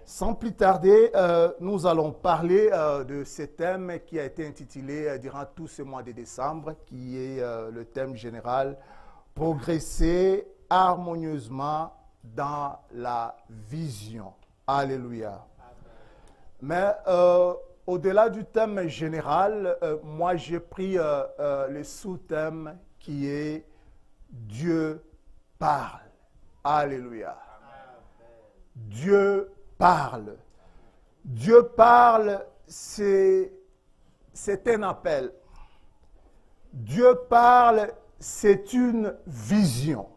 Sans plus tarder, nous allons parler de ce thème qui a été intitulé durant tout ce mois de décembre, qui est le thème général « Progresser harmonieusement dans la vision ». Alléluia. Mais au-delà du thème général, moi j'ai pris le sous-thème qui est « Dieu parle ». Alléluia. Dieu parle. Dieu parle, c'est un appel. Dieu parle, c'est une vision.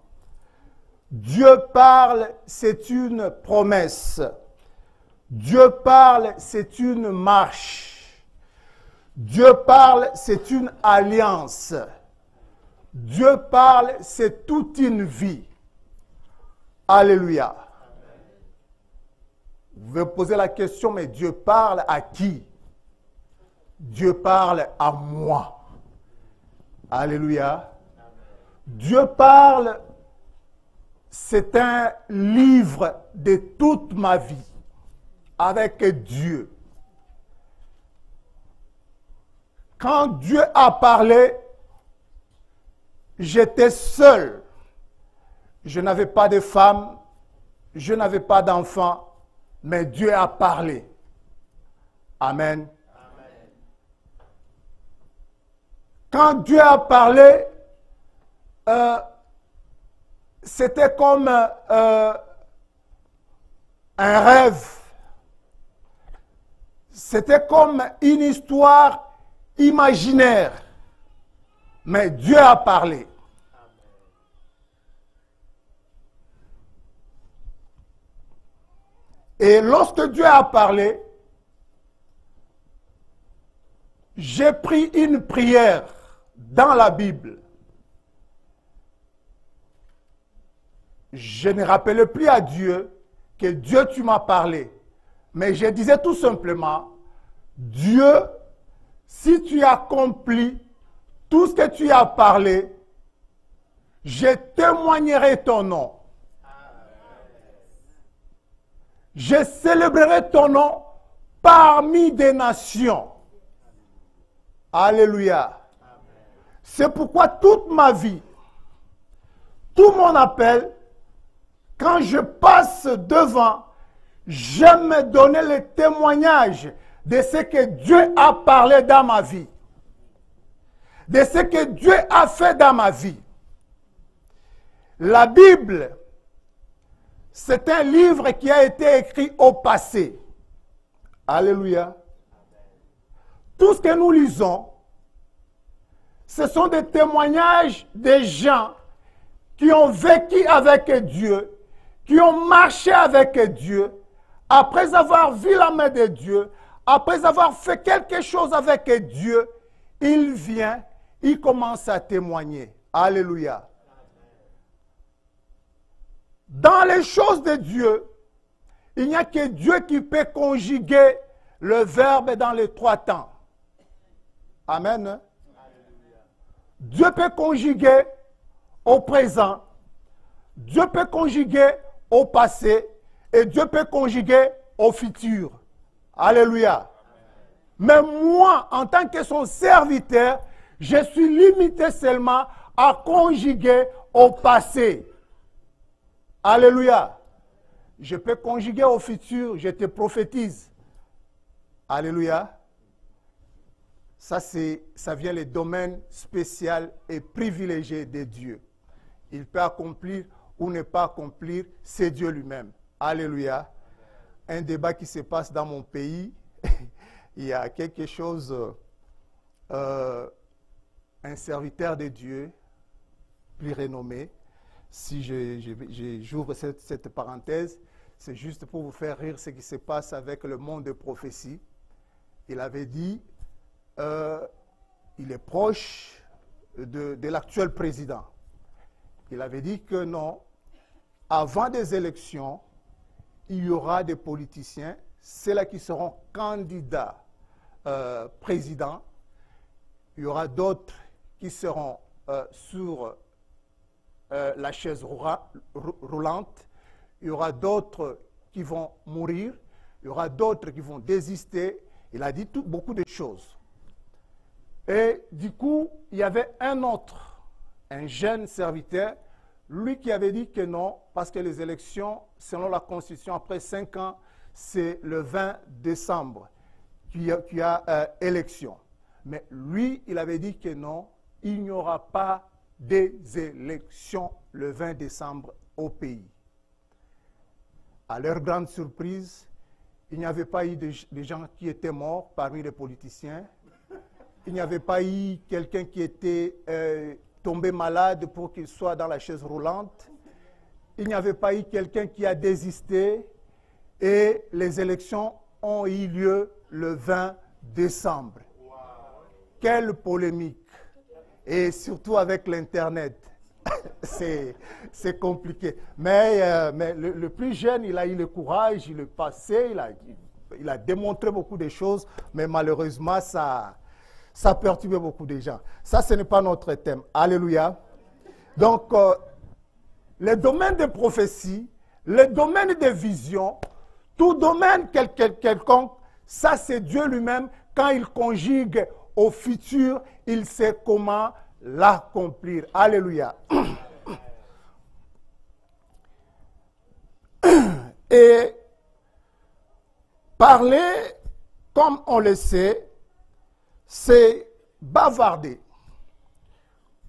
Dieu parle, c'est une promesse. Dieu parle, c'est une marche. Dieu parle, c'est une alliance. Dieu parle, c'est toute une vie. Alléluia. Vous pouvez poser la question, mais Dieu parle à qui? Dieu parle à moi. Alléluia. Dieu parle, c'est un livre de toute ma vie avec Dieu. Quand Dieu a parlé, j'étais seul. Je n'avais pas de femme, je n'avais pas d'enfant. Mais Dieu a parlé. Amen. Amen. Quand Dieu a parlé, c'était comme un rêve. C'était comme une histoire imaginaire. Mais Dieu a parlé. Et lorsque Dieu a parlé, j'ai pris une prière dans la Bible. Je ne rappelais plus à Dieu que Dieu, tu m'as parlé. Mais je disais tout simplement, Dieu, si tu accomplis tout ce que tu as parlé, je témoignerai ton nom. Je célébrerai ton nom parmi des nations. Alléluia. C'est pourquoi toute ma vie, tout mon appel, quand je passe devant, j'aime me donner le témoignage de ce que Dieu a parlé dans ma vie. De ce que Dieu a fait dans ma vie. La Bible, c'est un livre qui a été écrit au passé. Alléluia. Tout ce que nous lisons, ce sont des témoignages des gens qui ont vécu avec Dieu, qui ont marché avec Dieu, après avoir vu la main de Dieu, après avoir fait quelque chose avec Dieu, il vient, il commence à témoigner. Alléluia. Dans les choses de Dieu, il n'y a que Dieu qui peut conjuguer le verbe dans les trois temps. Amen. Dieu peut conjuguer au présent, Dieu peut conjuguer au passé et Dieu peut conjuguer au futur. Alléluia. Mais moi, en tant que son serviteur, je suis limité seulement à conjuguer au passé. Alléluia. Je peux conjuguer au futur, je te prophétise. Alléluia. Ça vient le domaine spécial et privilégié de Dieu. Il peut accomplir ou ne pas accomplir, c'est Dieu lui-même. Alléluia. Un débat qui se passe dans mon pays, il y a quelque chose, un serviteur de Dieu, plus renommé. Si j'ouvre cette parenthèse, c'est juste pour vous faire rire ce qui se passe avec le monde de prophétie. Il avait dit, il est proche de l'actuel président. Il avait dit que non, avant des élections, il y aura des politiciens, ceux-là qui seront candidats présidents. Il y aura d'autres qui seront sur la chaise roulante. Il y aura d'autres qui vont mourir. Il y aura d'autres qui vont désister. Il a dit beaucoup de choses. Et du coup, il y avait un autre, un jeune serviteur, lui qui avait dit que non, parce que les élections, selon la Constitution, après 5 ans, c'est le 20 décembre qu'il y a élection. Mais lui, il avait dit que non, il n'y aura pas des élections le 20 décembre au pays. À leur grande surprise, il n'y avait pas eu de gens qui étaient morts parmi les politiciens. Il n'y avait pas eu quelqu'un qui était tombé malade pour qu'il soit dans la chaise roulante. Il n'y avait pas eu quelqu'un qui a désisté. Et les élections ont eu lieu le 20 décembre. Wow. Quelle polémique! Et surtout avec l'Internet. C'est compliqué. Mais le plus jeune, il a eu le courage, il est passé, il a démontré beaucoup de choses, mais malheureusement, ça perturbait beaucoup de gens. Ça, ce n'est pas notre thème. Alléluia. Donc, le domaine de prophétie, le domaine de vision, tout domaine quelconque, ça c'est Dieu lui-même. Quand il conjugue au futur, il sait comment l'accomplir. Alléluia. Et parler, comme on le sait, c'est bavarder,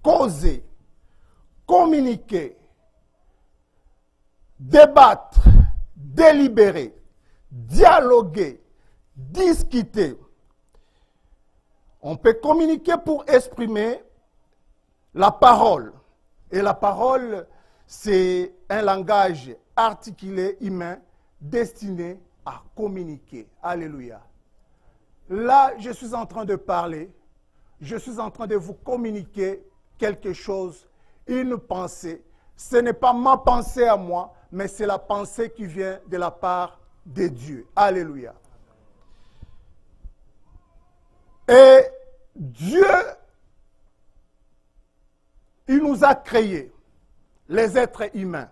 causer, communiquer, débattre, délibérer, dialoguer, discuter. On peut communiquer pour exprimer la parole. Et la parole, c'est un langage articulé humain destiné à communiquer. Alléluia. Là, je suis en train de parler. Je suis en train de vous communiquer quelque chose, une pensée. Ce n'est pas ma pensée à moi, mais c'est la pensée qui vient de la part de Dieu. Alléluia. Et Dieu, il nous a créés, les êtres humains.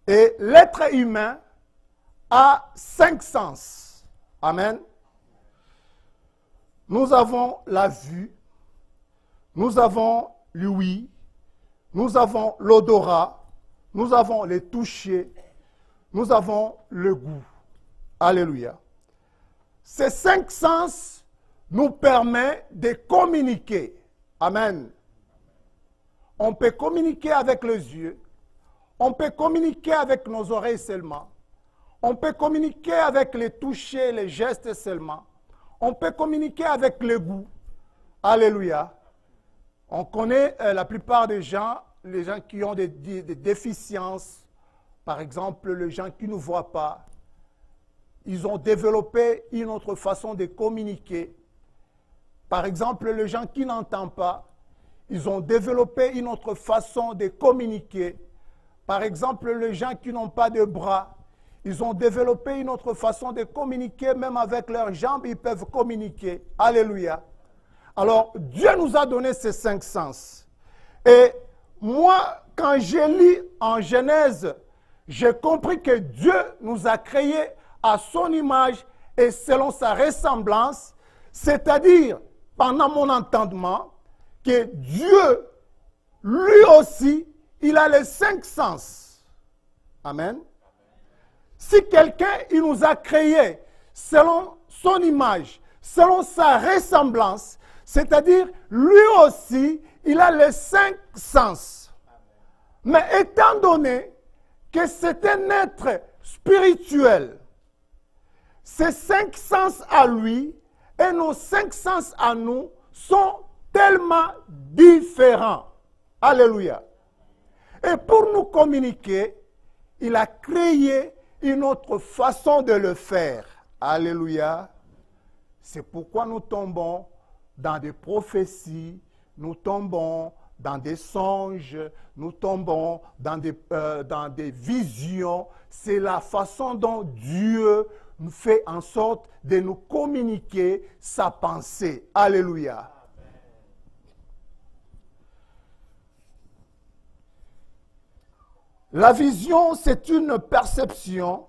Et l'être humain a 5 sens. Amen. Nous avons la vue, nous avons l'ouïe, nous avons l'odorat, nous avons le toucher, nous avons le goût. Alléluia. Ces 5 sens nous permettent de communiquer. Amen. On peut communiquer avec les yeux, on peut communiquer avec nos oreilles seulement, on peut communiquer avec les touchés, les gestes seulement, on peut communiquer avec le goût. Alléluia. On connaît la plupart des gens, les gens qui ont des déficiences, par exemple les gens qui ne voient pas, ils ont développé une autre façon de communiquer. Par exemple, les gens qui n'entendent pas, ils ont développé une autre façon de communiquer. Par exemple, les gens qui n'ont pas de bras, ils ont développé une autre façon de communiquer, même avec leurs jambes, ils peuvent communiquer. Alléluia. Alors, Dieu nous a donné ces 5 sens. Et moi, quand j'ai lu en Genèse, j'ai compris que Dieu nous a créés à son image et selon sa ressemblance, c'est-à-dire, pendant mon entendement, que Dieu, lui aussi, il a les 5 sens. Amen. Si quelqu'un, il nous a créés selon son image, selon sa ressemblance, c'est-à-dire, lui aussi, il a les 5 sens. Mais étant donné que c'est un être spirituel, ces 5 sens à lui et nos 5 sens à nous sont tellement différents. Alléluia. Et pour nous communiquer, il a créé une autre façon de le faire. Alléluia. C'est pourquoi nous tombons dans des prophéties, nous tombons dans des songes, nous tombons dans des visions. C'est la façon dont Dieu nous fait en sorte de nous communiquer sa pensée. Alléluia. La vision, c'est une perception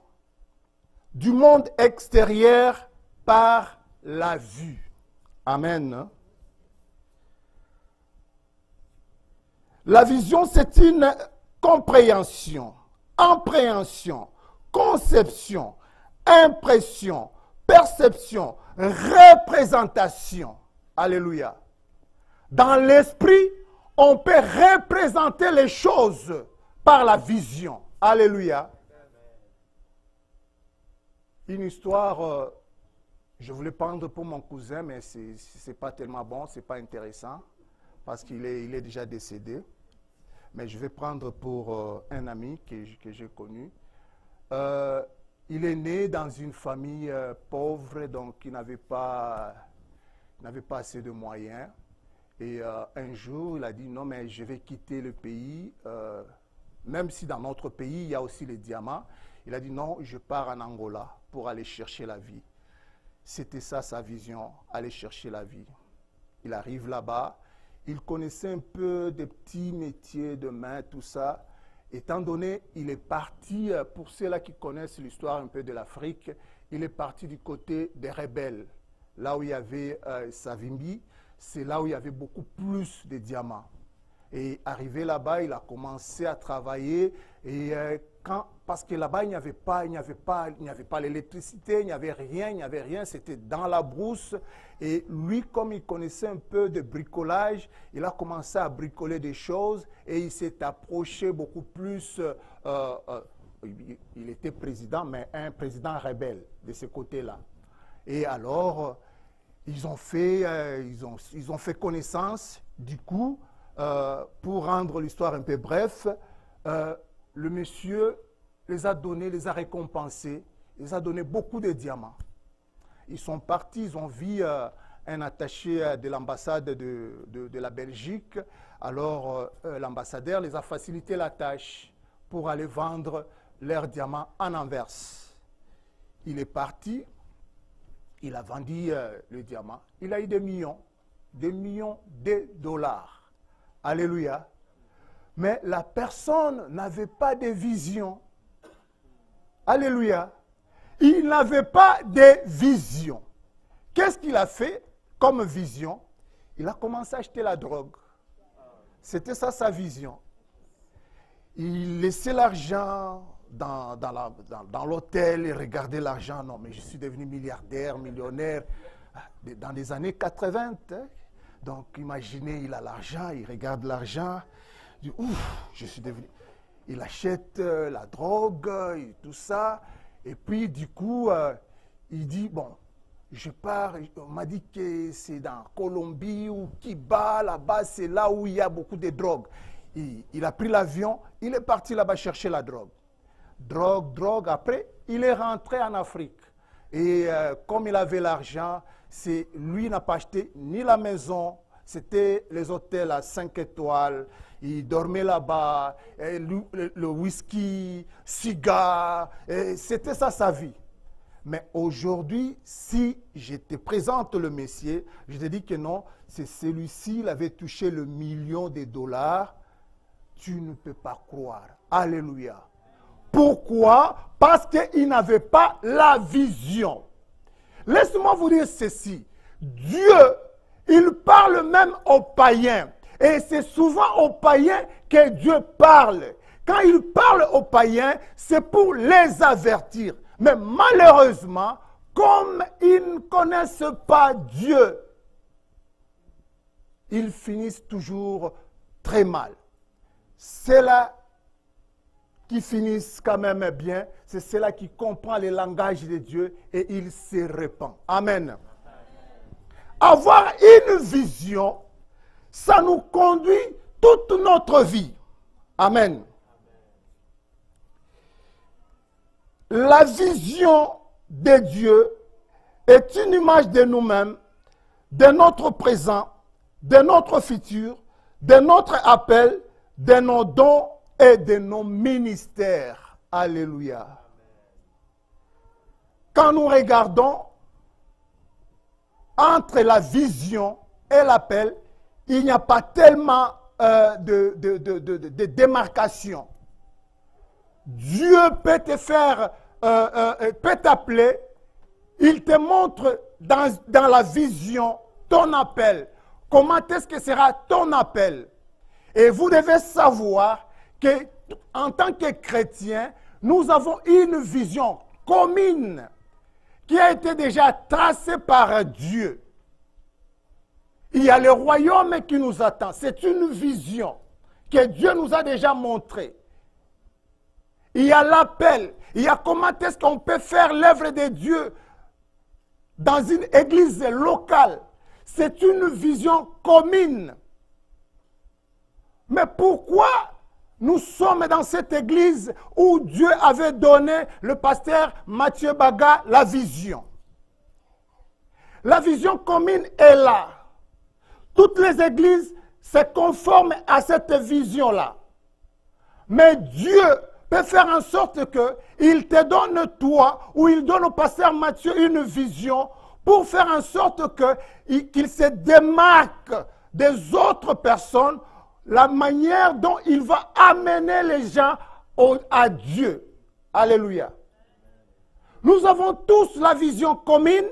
du monde extérieur par la vue. Amen. La vision, c'est une compréhension, appréhension, conception, impression, perception, représentation. Alléluia. Dans l'esprit, on peut représenter les choses par la vision. Alléluia. Une histoire, je voulais prendre pour mon cousin, mais ce n'est pas tellement bon, ce n'est pas intéressant, parce qu'il est déjà décédé. Mais je vais prendre pour un ami que j'ai connu. Il est né dans une famille pauvre, donc il n'avait pas assez de moyens. Et un jour, il a dit, non, mais je vais quitter le pays, même si dans notre pays, il y a aussi les diamants. Il a dit, non, je pars en Angola pour aller chercher la vie. C'était ça sa vision, aller chercher la vie. Il arrive là-bas, il connaissait un peu des petits métiers de main, tout ça. Étant donné, il est parti, pour ceux-là qui connaissent l'histoire un peu de l'Afrique, il est parti du côté des rebelles. Là où il y avait Savimbi, c'est là où il y avait beaucoup plus de diamants. Et arrivé là-bas, il a commencé à travailler. Et parce que là-bas, il n'y avait pas l'électricité, il n'y avait rien, c'était dans la brousse. Et lui, comme il connaissait un peu de bricolage, il a commencé à bricoler des choses et il s'est approché beaucoup plus. Il était président, mais un président rebelle de ce côté-là. Et alors, ils ont fait connaissance. Du coup, pour rendre l'histoire un peu bref, le monsieur les a récompensés, les a donné beaucoup de diamants. Ils sont partis, ils ont vu un attaché de l'ambassade de la Belgique. Alors, l'ambassadeur les a facilité la tâche pour aller vendre leurs diamants en Anvers. Il est parti, il a vendu le diamant, il a eu des millions de dollars. Alléluia. Mais la personne n'avait pas de vision. Alléluia. Il n'avait pas de vision. Qu'est-ce qu'il a fait comme vision? Il a commencé à acheter la drogue. C'était ça sa vision. Il laissait l'argent dans l'hôtel et regardait l'argent. Non, mais je suis devenu milliardaire, millionnaire dans les années 80. Hein? Donc, imaginez, il a l'argent, il regarde l'argent. Il dit, ouf, je suis devenu... Il achète la drogue et tout ça. Et puis, du coup, il dit, bon, je pars. On m'a dit que c'est dans Colombie ou Cuba, là-bas, c'est là où il y a beaucoup de drogue. Il a pris l'avion, il est parti là-bas chercher la drogue. Drogue. Après, il est rentré en Afrique. Et comme il avait l'argent, lui n'a pas acheté ni la maison, c'était les hôtels à 5 étoiles. Il dormait là-bas, le whisky, cigare, c'était ça sa vie. Mais aujourd'hui, si je te présente le Messie, je te dis que non, c'est celui-ci, il avait touché le million de dollars. Tu ne peux pas croire. Alléluia. Pourquoi? Parce qu'il n'avait pas la vision. Laissez-moi vous dire ceci. Dieu, il parle même aux païens. Et c'est souvent aux païens que Dieu parle. Quand il parle aux païens, c'est pour les avertir. Mais malheureusement, comme ils ne connaissent pas Dieu, ils finissent toujours très mal. C'est là qui finissent quand même bien, c'est cela qui comprend le langage de Dieu et il se répand. Amen. Avoir une vision, ça nous conduit toute notre vie. Amen. La vision de Dieu est une image de nous-mêmes, de notre présent, de notre futur, de notre appel, de nos dons et de nos ministères. Alléluia. Quand nous regardons entre la vision et l'appel, il n'y a pas tellement de démarcation. Dieu peut te faire peut t'appeler, il te montre dans la vision ton appel. Comment est-ce que sera ton appel? Et vous devez savoir que en tant que chrétiens, nous avons une vision commune qui a été déjà tracée par Dieu. Il y a le royaume qui nous attend. C'est une vision que Dieu nous a déjà montrée. Il y a l'appel. Il y a comment est-ce qu'on peut faire l'œuvre de Dieu dans une église locale. C'est une vision commune. Mais pourquoi nous sommes dans cette église où Dieu avait donné le pasteur Mathieu Baga la vision? La vision commune est là. Toutes les églises se conforment à cette vision-là. Mais Dieu peut faire en sorte qu'il te donne toi, ou il donne au pasteur Mathieu une vision pour faire en sorte qu'il se démarque des autres personnes, la manière dont il va amener les gens à Dieu. Alléluia. Nous avons tous la vision commune,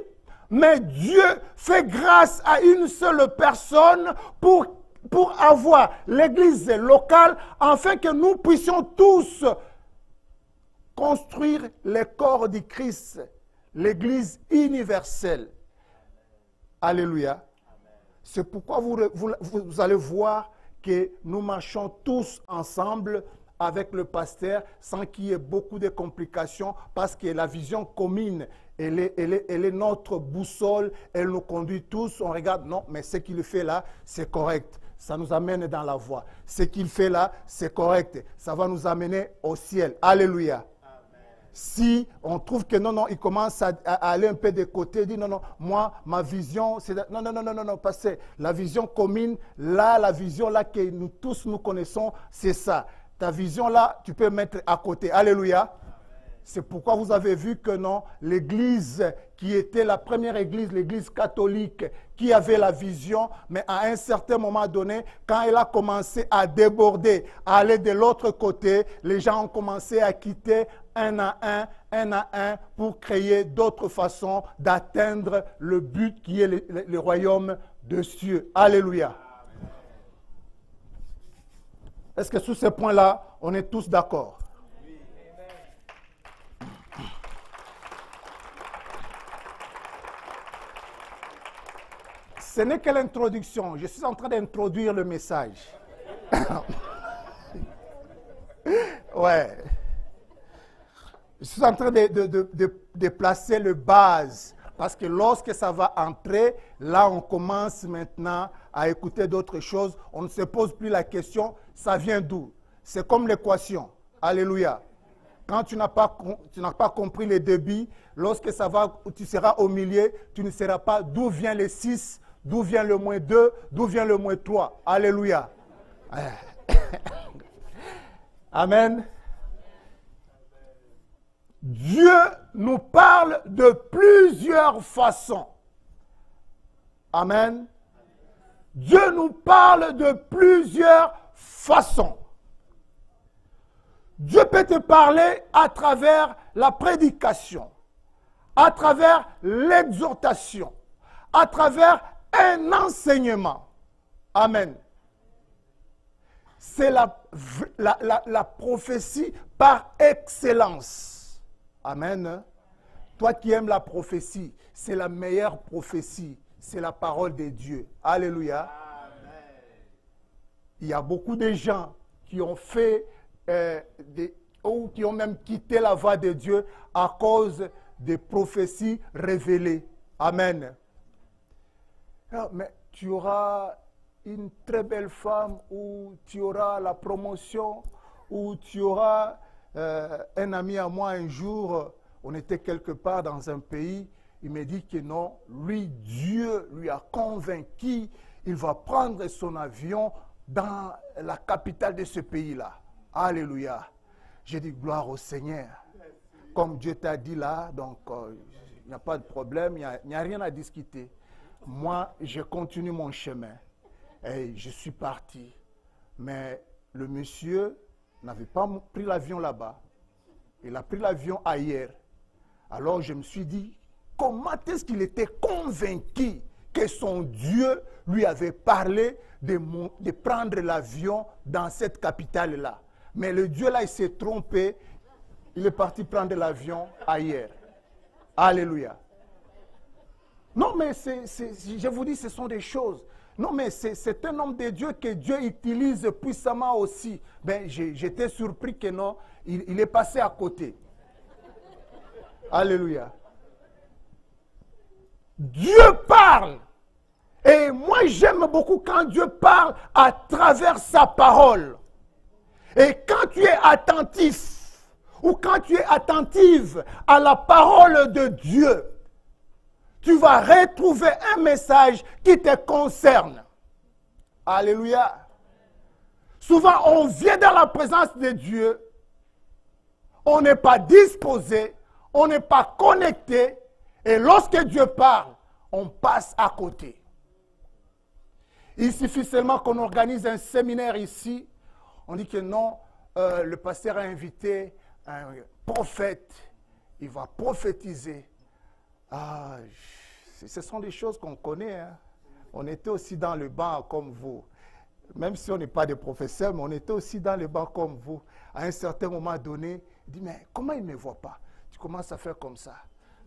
mais Dieu fait grâce à une seule personne pour avoir l'église locale, afin que nous puissions tous construire le corps du Christ, l'église universelle. Alléluia. C'est pourquoi vous allez voir que nous marchons tous ensemble avec le pasteur sans qu'il y ait beaucoup de complications, parce que la vision commune, elle est notre boussole, elle nous conduit tous. On regarde, non, mais ce qu'il fait là, c'est correct. Ça nous amène dans la voie. Ce qu'il fait là, c'est correct. Ça va nous amener au ciel. Alléluia. Si on trouve que non, il commence à aller un peu de côté, dit non, moi, ma vision, c'est... Non, parce que la vision commune, là, la vision là que nous tous nous connaissons, c'est ça. Ta vision là, tu peux mettre à côté. Alléluia. C'est pourquoi vous avez vu que non, l'église qui était la première église, l'église catholique, qui avait la vision, mais à un certain moment donné, quand elle a commencé à déborder, à aller de l'autre côté, les gens ont commencé à quitter un à un, pour créer d'autres façons d'atteindre le but qui est le royaume de cieux. Alléluia. Est-ce que sur ce point-là, on est tous d'accord? Ce n'est que l'introduction. Je suis en train d'introduire le message. Ouais. Je suis en train de placer le base. Parce que lorsque ça va entrer, là on commence maintenant à écouter d'autres choses. On ne se pose plus la question, ça vient d'où? C'est comme l'équation. Alléluia. Quand tu n'as pas compris les débits, lorsque ça va, tu seras au milieu, tu ne sauras pas d'où vient le 6, d'où vient le moins 2, d'où vient le moins 3. Alléluia. Amen. Dieu nous parle de plusieurs façons. Amen. Dieu nous parle de plusieurs façons. Dieu peut te parler à travers la prédication, à travers l'exhortation, à travers un enseignement. Amen. C'est la prophétie par excellence. Amen. Toi qui aimes la prophétie, c'est la meilleure prophétie. C'est la parole de Dieu. Alléluia. Amen. Il y a beaucoup de gens qui ont fait ou qui ont même quitté la voie de Dieu à cause des prophéties révélées. Amen. Mais tu auras une très belle femme, ou tu auras la promotion, ou tu auras un ami à moi un jour, on était quelque part dans un pays, il me dit que non, lui, Dieu lui a convaincu, il va prendre son avion dans la capitale de ce pays-là. Alléluia. J'ai dit gloire au Seigneur. Comme Dieu t'a dit là, donc il n'y a pas de problème, il n'y a rien à discuter. Moi, je continue mon chemin. Et je suis parti. Mais le monsieur n'avait pas pris l'avion là-bas. Il a pris l'avion ailleurs. Alors je me suis dit, comment est-ce qu'il était convaincu que son Dieu lui avait parlé de prendre l'avion dans cette capitale-là? Mais le Dieu là, il s'est trompé. Il est parti prendre l'avion ailleurs. Alléluia. Non, mais je vous dis, ce sont des choses. Non, mais c'est un homme de Dieu que Dieu utilise puissamment aussi. Ben, j'étais surpris que non, il est passé à côté. Alléluia. Dieu parle. Et moi, j'aime beaucoup quand Dieu parle à travers sa parole. Et quand tu es attentif, ou quand tu es attentive à la parole de Dieu, tu vas retrouver un message qui te concerne. Alléluia. Souvent, on vient dans la présence de Dieu, on n'est pas disposé, on n'est pas connecté, et lorsque Dieu parle, on passe à côté. Il suffit seulement qu'on organise un séminaire ici, on dit que non, le pasteur a invité un prophète, il va prophétiser. Ah, ce sont des choses qu'on connaît. Hein. On était aussi dans le banc comme vous. Même si on n'est pas des professeurs, mais on était aussi dans le banc comme vous. À un certain moment donné, il dit, mais comment il ne me voit pas? Tu commences à faire comme ça.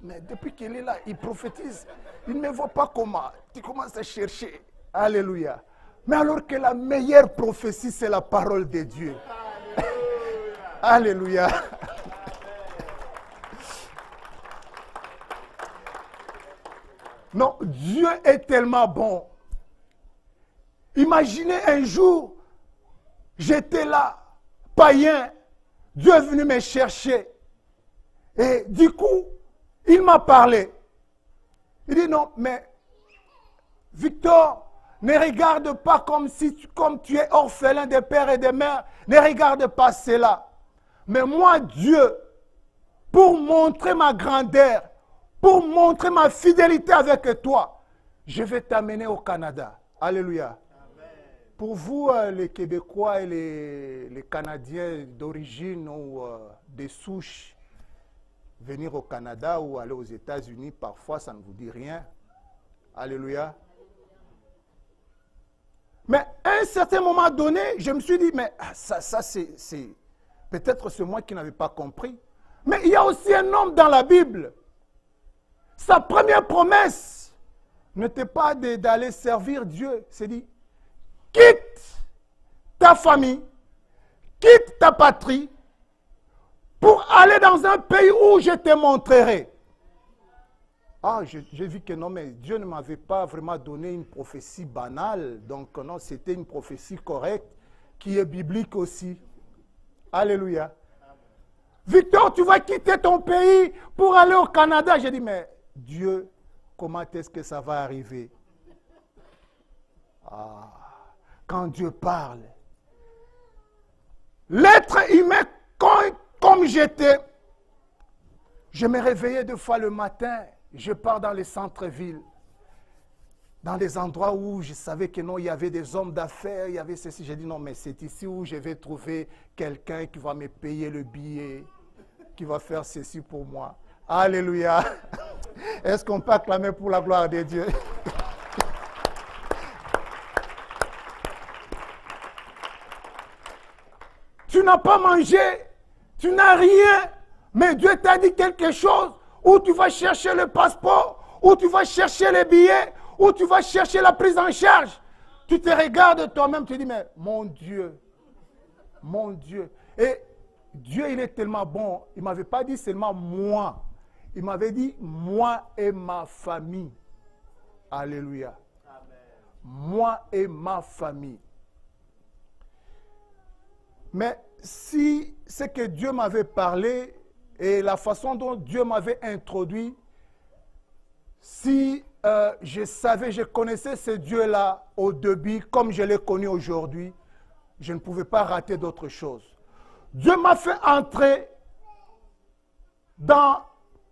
Mais depuis qu'il est là, il prophétise. Il ne me voit pas comment. Tu commences à chercher. Alléluia. Mais alors que la meilleure prophétie, c'est la parole de Dieu. Alléluia. Non, Dieu est tellement bon. Imaginez un jour, j'étais là, païen, Dieu est venu me chercher. Et du coup, il m'a parlé. Il dit non, mais Victor, ne regarde pas comme tu es orphelin de père et de mère. Ne regarde pas cela. Mais moi, Dieu, pour montrer ma grandeur, pour montrer ma fidélité avec toi, je vais t'amener au Canada. Alléluia. Amen. Pour vous, les Québécois et les Canadiens d'origine ou des souches, venir au Canada ou aller aux États-Unis, parfois, ça ne vous dit rien. Alléluia. Mais à un certain moment donné, je me suis dit, mais ça c'est peut-être c'est moi qui n'avais pas compris. Mais il y a aussi un homme dans la Bible. Sa première promesse n'était pas d'aller servir Dieu. C'est dit, quitte ta famille, quitte ta patrie, pour aller dans un pays où je te montrerai. Ah, j'ai vu que non, mais Dieu ne m'avait pas vraiment donné une prophétie banale. Donc non, c'était une prophétie correcte, qui est biblique aussi. Alléluia. Victor, tu vas quitter ton pays pour aller au Canada. J'ai dit, mais Dieu, comment est-ce que ça va arriver? Ah, quand Dieu parle, l'être humain, comme j'étais, je me réveillais 2 fois le matin, je pars dans les centres-villes, dans des endroits où je savais que non, il y avait des hommes d'affaires, il y avait ceci. J'ai dit non, mais c'est ici où je vais trouver quelqu'un qui va me payer le billet, qui va faire ceci pour moi. Alléluia. Est-ce qu'on peut acclamer pour la gloire de Dieu? Tu n'as pas mangé, tu n'as rien, mais Dieu t'a dit quelque chose, où tu vas chercher le passeport, où tu vas chercher les billets, où tu vas chercher la prise en charge. Tu te regardes toi-même, tu dis, mais mon Dieu, mon Dieu. Et Dieu, il est tellement bon, il ne m'avait pas dit seulement moi, il m'avait dit moi et ma famille. Alléluia. Amen. Moi et ma famille. Mais si c'est que Dieu m'avait parlé et la façon dont Dieu m'avait introduit, si je savais, je connaissais ce Dieu-là au début comme je l'ai connu aujourd'hui, je ne pouvais pas rater d'autre chose. Dieu m'a fait entrer dans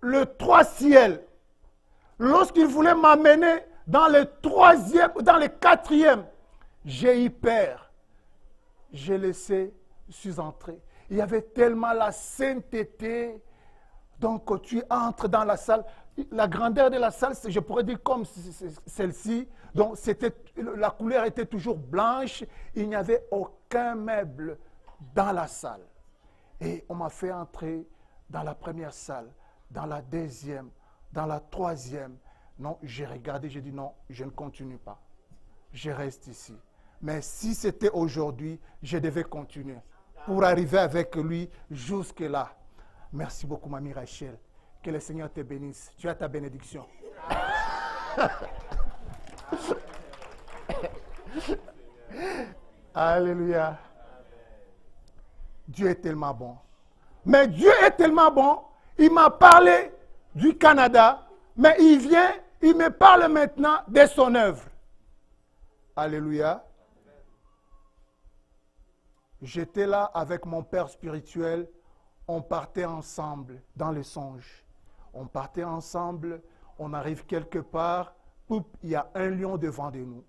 le 3 ciel. Lorsqu'il voulait m'amener dans le 3e, dans le 4e, j'ai eu peur. J'ai laissé, je suis entré. Il y avait tellement la sainteté Donc tu entres dans la salle. La grandeur de la salle, je pourrais dire comme celle-ci. Donc la couleur était toujours blanche. Il n'y avait aucun meuble dans la salle. Et on m'a fait entrer dans la première salle, dans la deuxième, dans la troisième. Non, j'ai regardé, j'ai dit non, je ne continue pas. Je reste ici. Mais si c'était aujourd'hui, je devais continuer pour arriver avec lui jusque-là. Merci beaucoup, Mamie Rachel. Que le Seigneur te bénisse. Tu as ta bénédiction. Alléluia. Dieu est tellement bon. Mais Dieu est tellement bon. Il m'a parlé du Canada, mais il me parle maintenant de son œuvre. Alléluia. J'étais là avec mon père spirituel. On partait ensemble dans les songes. On partait ensemble. On arrive quelque part. Poup, il y a un lion devant de nous.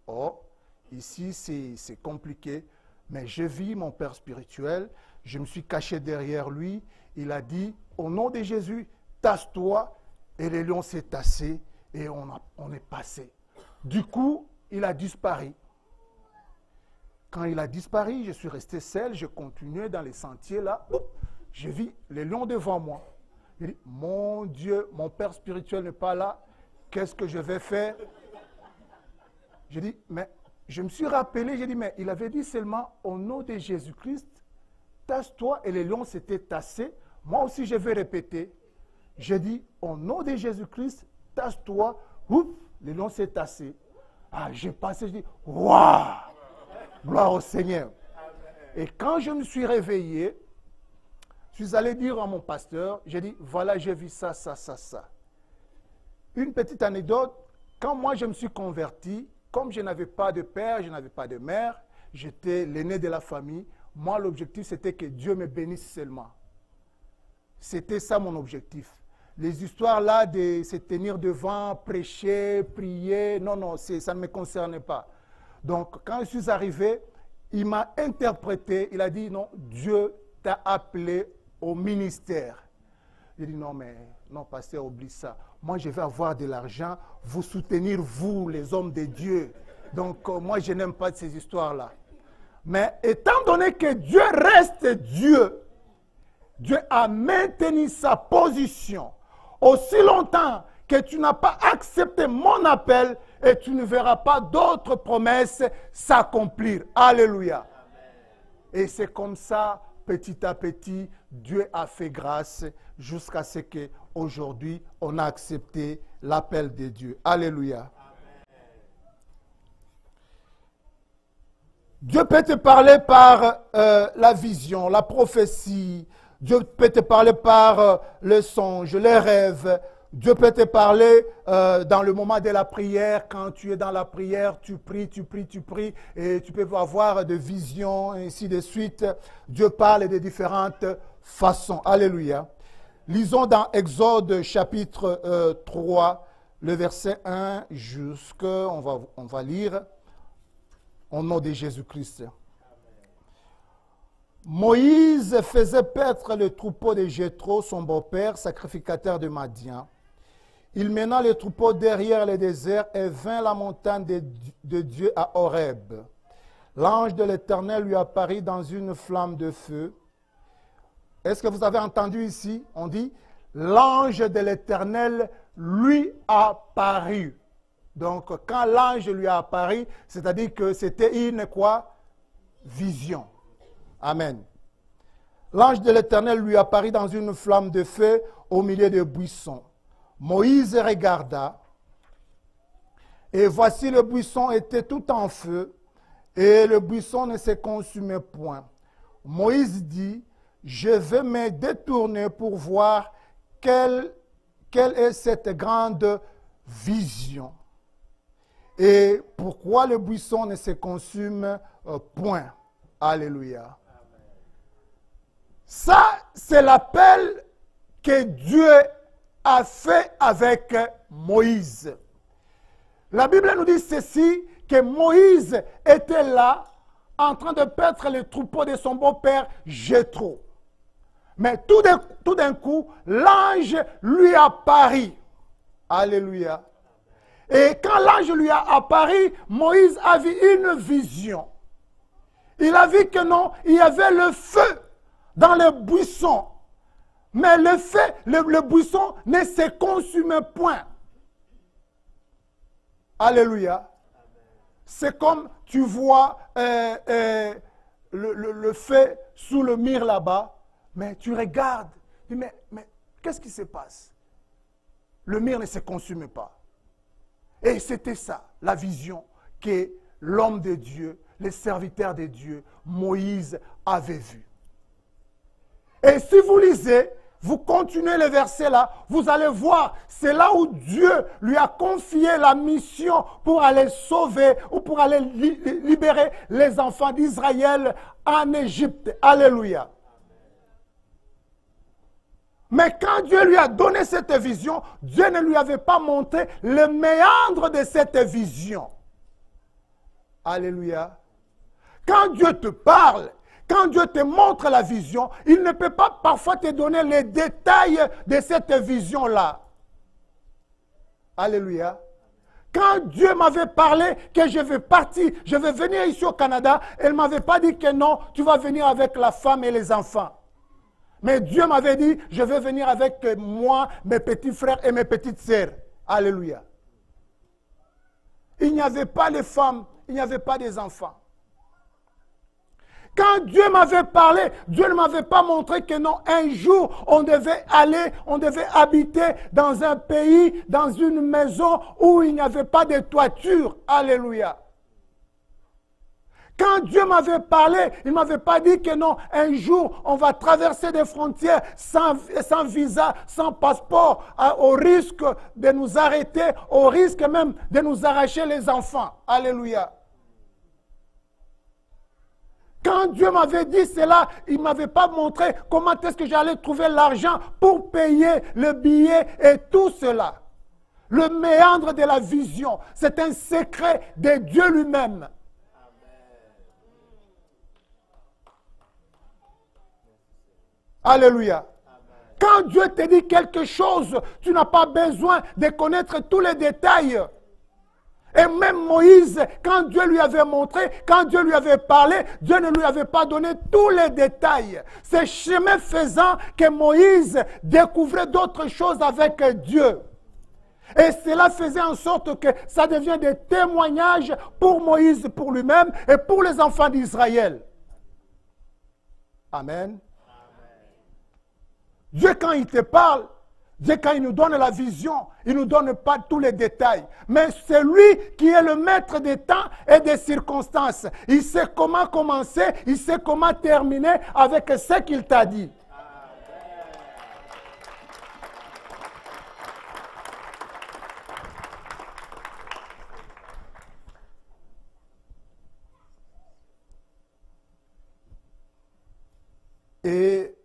Oh, ici c'est compliqué. Mais je vis mon père spirituel. Je me suis caché derrière lui. Il a dit, au nom de Jésus, tasse-toi. Et le lion s'est tassé et on est passé. Du coup, il a disparu. Quand il a disparu, je suis resté seul, je continuais dans les sentiers là. Je vis les lions devant moi. Il dit, mon Dieu, mon père spirituel n'est pas là. Qu'est-ce que je vais faire? Je dis, mais je me suis rappelé, j'ai dit, mais il avait dit seulement au nom de Jésus-Christ, tasse-toi, et les lions s'étaient tassés. Moi aussi, je vais répéter. J'ai dit, au nom de Jésus-Christ, tasse-toi. Oups, les lions s'est tassé. Ah, j'ai passé, je dis, waouh! Gloire au Seigneur. Et quand je me suis réveillé, je suis allé dire à mon pasteur, j'ai dit, voilà, j'ai vu ça, ça, ça, ça. Une petite anecdote, quand moi je me suis converti, comme je n'avais pas de père, je n'avais pas de mère, j'étais l'aîné de la famille, moi l'objectif c'était que Dieu me bénisse seulement. C'était ça mon objectif. Les histoires là de se tenir devant, prêcher, prier, non, non, ça ne me concernait pas. Donc quand je suis arrivé, il m'a interprété, il a dit non, Dieu t'a appelé au ministère. J'ai dit non, mais non, pasteur, oublie ça. Moi, je vais avoir de l'argent, vous soutenir, vous, les hommes de Dieu. Donc, moi, je n'aime pas ces histoires-là. Mais étant donné que Dieu reste Dieu, Dieu a maintenu sa position aussi longtemps que tu n'as pas accepté mon appel et tu ne verras pas d'autres promesses s'accomplir. Alléluia. Et c'est comme ça, petit à petit, Dieu a fait grâce jusqu'à ce qu'aujourd'hui, on a accepté l'appel de Dieu. Alléluia. Dieu peut te parler par la vision, la prophétie. Dieu peut te parler par le songe, les rêves. Dieu peut te parler dans le moment de la prière. Quand tu es dans la prière, tu pries, et tu peux avoir des visions, et ainsi de suite. Dieu parle de différentes façons. Alléluia. Lisons dans Exode chapitre 3, le verset 1 on va lire au nom de Jésus-Christ. Moïse faisait paître le troupeau de Jéthro, son beau-père, sacrificateur de Madian. Il mena le troupeau derrière le désert et vint à la montagne de Dieu à Horeb. L'ange de l'Éternel lui apparut dans une flamme de feu. Est-ce que vous avez entendu ici? On dit, l'ange de l'Éternel lui apparut. Donc, quand l'ange lui a apparu, c'est-à-dire que c'était une quoi? Vision. Amen. L'ange de l'Éternel lui apparut dans une flamme de feu au milieu des buissons. Moïse regarda, et voici le buisson était tout en feu, et le buisson ne se consumait point. Moïse dit, je vais me détourner pour voir quelle est cette grande vision. Et pourquoi le buisson ne se consume point. Alléluia. Ça, c'est l'appel que Dieu a fait avec Moïse. La Bible nous dit ceci, que Moïse était là, en train de paître les troupeaux de son beau-père Jéthro. Mais tout d'un coup, l'ange lui apparut. Alléluia. Et quand l'ange lui a apparu, Moïse a vu une vision. Il a vu que non, il y avait le feu dans le buisson. Mais le feu, le buisson ne se consumait point. Alléluia. C'est comme tu vois le feu sous le mur là-bas, mais tu regardes. Tu dis, mais qu'est-ce qui se passe? Le mur ne se consume pas. Et c'était ça, la vision que l'homme de Dieu, le serviteur de Dieu, Moïse, avait vue. Et si vous lisez, vous continuez le verset là, vous allez voir, c'est là où Dieu lui a confié la mission pour aller sauver ou pour aller libérer les enfants d'Israël en Égypte. Alléluia. Mais quand Dieu lui a donné cette vision, Dieu ne lui avait pas montré le méandre de cette vision. Alléluia. Quand Dieu te parle, quand Dieu te montre la vision, il ne peut pas parfois te donner les détails de cette vision-là. Alléluia. Quand Dieu m'avait parlé que je vais partir, je vais venir ici au Canada, elle ne m'avait pas dit que non, tu vas venir avec la femme et les enfants. Mais Dieu m'avait dit, je vais venir avec moi, mes petits frères et mes petites sœurs. Alléluia. Il n'y avait pas les femmes, il n'y avait pas des enfants. Quand Dieu m'avait parlé, Dieu ne m'avait pas montré que non, un jour, on devait aller, on devait habiter dans un pays, dans une maison où il n'y avait pas de toiture. Alléluia. Quand Dieu m'avait parlé, il ne m'avait pas dit que non, un jour, on va traverser des frontières sans visa, sans passeport, au risque de nous arrêter, au risque même de nous arracher les enfants. Alléluia. Quand Dieu m'avait dit cela, il ne m'avait pas montré comment est-ce que j'allais trouver l'argent pour payer le billet et tout cela. Le méandre de la vision, c'est un secret de Dieu lui-même. Alléluia. Quand Dieu te dit quelque chose, tu n'as pas besoin de connaître tous les détails. Et même Moïse, quand Dieu lui avait montré, quand Dieu lui avait parlé, Dieu ne lui avait pas donné tous les détails. C'est chemin faisant que Moïse découvrait d'autres choses avec Dieu. Et cela faisait en sorte que ça devient des témoignages pour Moïse, pour lui-même et pour les enfants d'Israël. Amen. Dieu, quand il te parle, Dieu, quand il nous donne la vision, il ne nous donne pas tous les détails. Mais c'est lui qui est le maître des temps et des circonstances. Il sait comment commencer, il sait comment terminer avec ce qu'il t'a dit. Et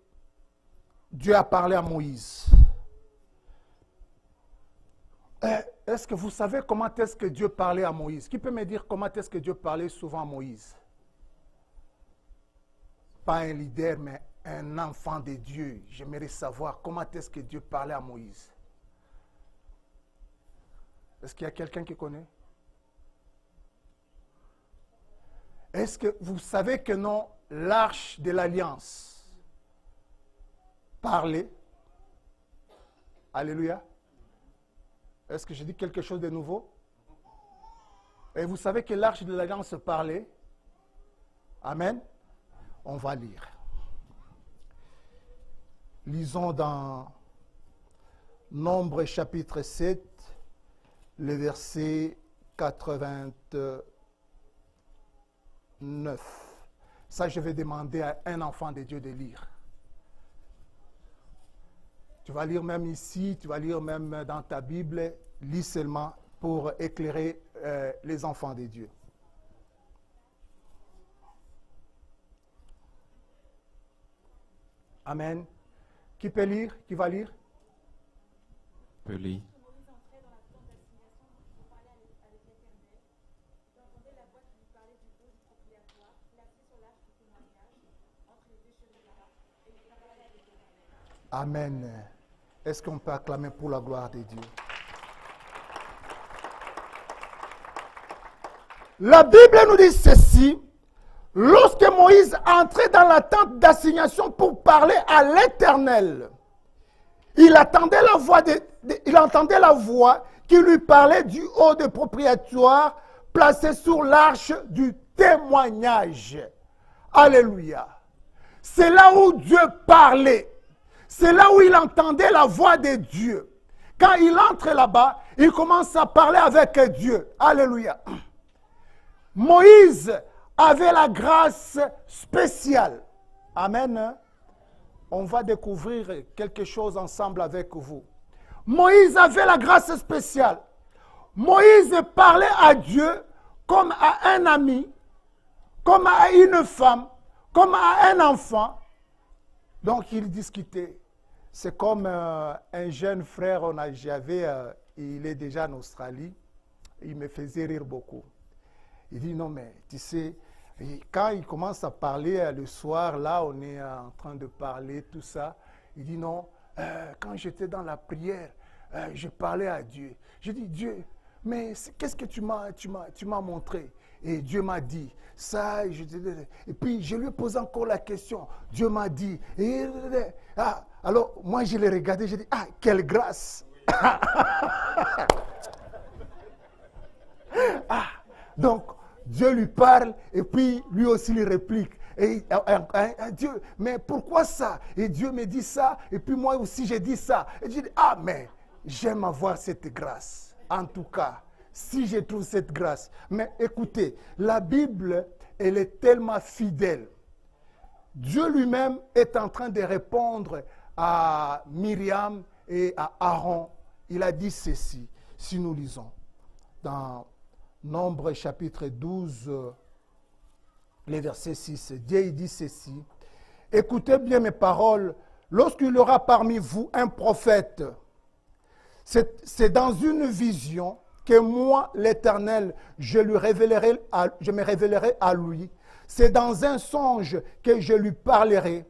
Dieu a parlé à Moïse. Est-ce que vous savez comment est-ce que Dieu parlait à Moïse? Qui peut me dire comment est-ce que Dieu parlait souvent à Moïse? Pas un leader, mais un enfant de Dieu. J'aimerais savoir comment est-ce que Dieu parlait à Moïse. Est-ce qu'il y a quelqu'un qui connaît? Est-ce que vous savez que non, l'arche de l'alliance parlait? Alléluia. Est-ce que je dis quelque chose de nouveau? Et vous savez que l'arche de l'alliance parlait? Amen. On va lire. Lisons dans Nombre chapitre 7, le verset 89. Ça, je vais demander à un enfant de Dieu de lire. Tu vas lire même ici, tu vas lire même dans ta Bible, lis seulement pour éclairer les enfants de Dieu. Amen. Qui peut lire? Qui va lire? Je peux lire. Amen. Est-ce qu'on peut acclamer pour la gloire de Dieu? La Bible nous dit ceci. Lorsque Moïse entrait dans la tente d'assignation pour parler à l'Éternel, il entendait la voix qui lui parlait du haut des propitiatoires placé sur l'arche du témoignage. Alléluia. C'est là où Dieu parlait. C'est là où il entendait la voix de Dieu. Quand il entre là-bas, il commence à parler avec Dieu. Alléluia. Moïse avait la grâce spéciale. Amen. On va découvrir quelque chose ensemble avec vous. Moïse avait la grâce spéciale. Moïse parlait à Dieu comme à un ami, comme à une femme, comme à un enfant. Donc il discutait. C'est comme un jeune frère, il est déjà en Australie, il me faisait rire beaucoup. Il dit non mais tu sais, quand il commence à parler le soir, là on est en train de parler, tout ça, il dit non, quand j'étais dans la prière, je parlais à Dieu. Je dis Dieu, mais qu'est-ce que tu m'as montré? Et Dieu m'a dit ça, et puis je lui ai posé encore la question. Dieu m'a dit, alors moi je l'ai regardé, j'ai dit, ah, quelle grâce! Donc, Dieu lui parle et puis lui aussi lui réplique. Et Dieu, mais pourquoi ça? Et Dieu me dit ça, et puis moi aussi j'ai dit ça. Et je dis, ah, mais j'aime avoir cette grâce. En tout cas, si je trouve cette grâce. Mais écoutez, la Bible, elle est tellement fidèle. Dieu lui-même est en train de répondre à Myriam et à Aaron. Il a dit ceci, si nous lisons, dans Nombre chapitre 12, les versets 6. Dieu il dit ceci, « Écoutez bien mes paroles, lorsqu'il y aura parmi vous un prophète, c'est dans une vision que moi, l'Éternel, je me révélerai à lui. C'est dans un songe que je lui parlerai.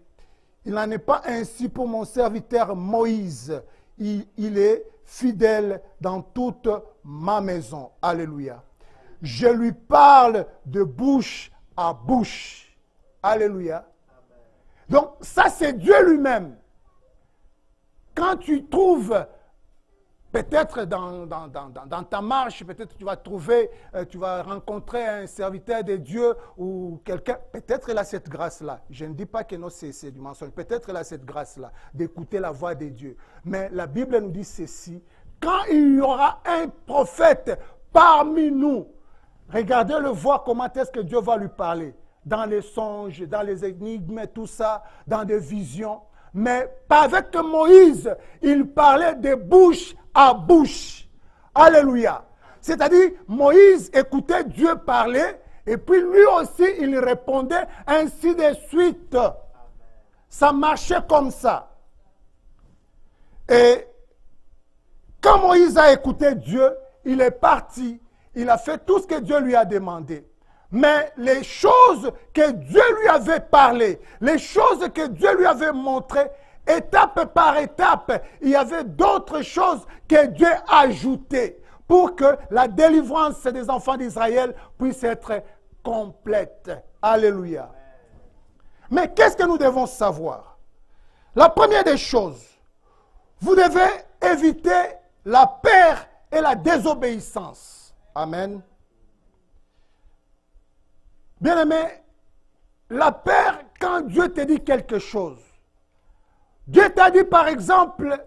Il n'en est pas ainsi pour mon serviteur Moïse. Il est fidèle dans toute ma maison. » Alléluia. Je lui parle de bouche à bouche. Alléluia. Donc, ça, c'est Dieu lui-même. Quand tu trouves, peut-être dans ta marche, peut-être tu vas trouver, tu vas rencontrer un serviteur de Dieu ou quelqu'un, peut-être il a cette grâce-là. Je ne dis pas que non, c'est du mensonge. Peut-être il a cette grâce-là d'écouter la voix de Dieu. Mais la Bible nous dit ceci. Quand il y aura un prophète parmi nous, regardez-le voir comment est-ce que Dieu va lui parler. Dans les songes, dans les énigmes, tout ça, dans des visions. Mais pas avec Moïse, il parlait de bouche à bouche. Alléluia. C'est-à-dire, Moïse écoutait Dieu parler et puis lui aussi, il répondait ainsi de suite. Ça marchait comme ça. Et quand Moïse a écouté Dieu, il est parti. Il a fait tout ce que Dieu lui a demandé. Mais les choses que Dieu lui avait parlé, les choses que Dieu lui avait montrées, étape par étape, il y avait d'autres choses que Dieu a ajoutées pour que la délivrance des enfants d'Israël puisse être complète. Alléluia. Mais qu'est-ce que nous devons savoir? La première des choses, vous devez éviter la peur et la désobéissance. Amen. Bien-aimé, la peur, quand Dieu te dit quelque chose, Dieu t'a dit par exemple,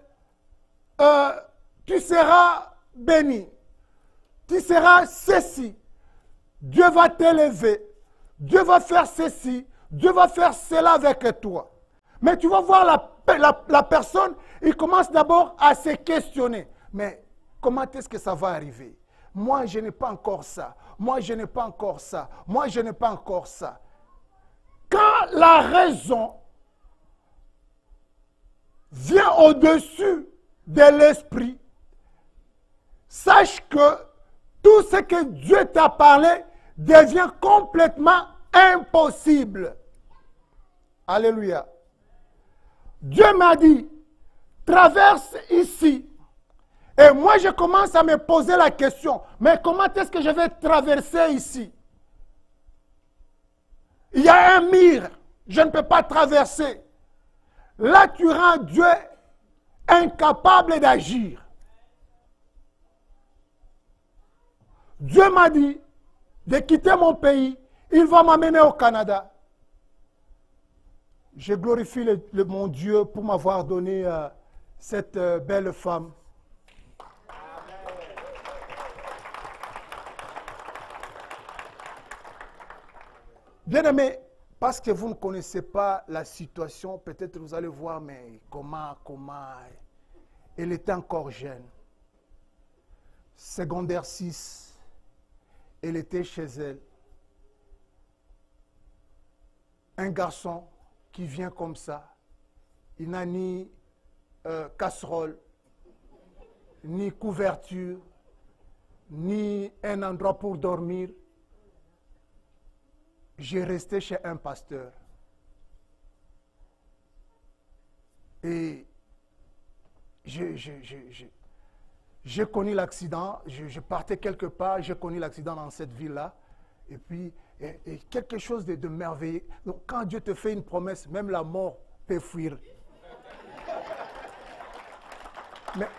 tu seras béni, tu seras ceci, Dieu va t'élever, Dieu va faire ceci, Dieu va faire cela avec toi. Mais tu vas voir la personne, il commence d'abord à se questionner. Mais comment est-ce que ça va arriver? Moi, je n'ai pas encore ça. Moi, je n'ai pas encore ça. Moi, je n'ai pas encore ça. Quand la raison vient au-dessus de l'esprit, sache que tout ce que Dieu t'a parlé devient complètement impossible. Alléluia. Dieu m'a dit, traverse ici. Et moi, je commence à me poser la question, mais comment est-ce que je vais traverser ici? Il y a un mur, je ne peux pas traverser. Là, tu rends Dieu incapable d'agir. Dieu m'a dit de quitter mon pays, il va m'amener au Canada. Je glorifie mon Dieu pour m'avoir donné cette belle femme. Bien-aimés, parce que vous ne connaissez pas la situation, peut-être vous allez voir, mais comment, elle était encore jeune. Secondaire 6, elle était chez elle. Un garçon qui vient comme ça, il n'a ni casserole, ni couverture, ni un endroit pour dormir. J'ai resté chez un pasteur. Et j'ai connu l'accident. Je partais quelque part, j'ai connu l'accident dans cette ville-là. Et puis, et quelque chose de merveilleux. Donc, quand Dieu te fait une promesse, même la mort peut fuir.